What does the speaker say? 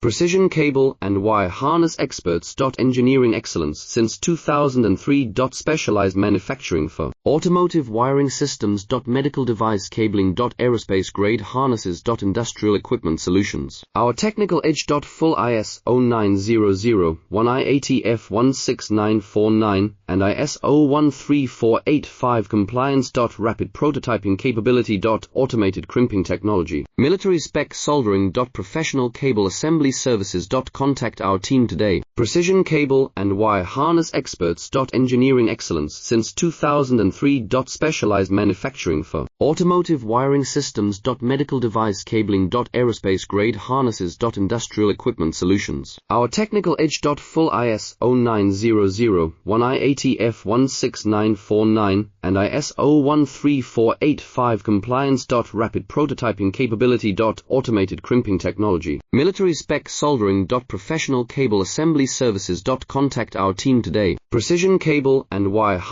Precision cable and wire harness experts. Engineering excellence since 2003. Specialized manufacturing for automotive wiring systems. Medical device cabling. Aerospace grade harnesses. Industrial equipment solutions. Our technical edge. Full ISO 9001 I-ATF 16949 and ISO 13485 compliance. Rapid prototyping capability. Automated crimping technology. Military spec soldering. Professional cable assembly services. Contact our team today. Precision cable and wire harness experts. Engineering excellence since 2003. Specialized manufacturing for automotive wiring systems. Medical device cabling. Aerospace grade harnesses. Industrial equipment solutions. Our technical edge. Full ISO 9001 I-ATF 16949 and ISO 13485 compliance. Rapid prototyping capability. Automated crimping technology. Military spec soldering. Professional cable assembly services. Contact our team today. Precision cable and wire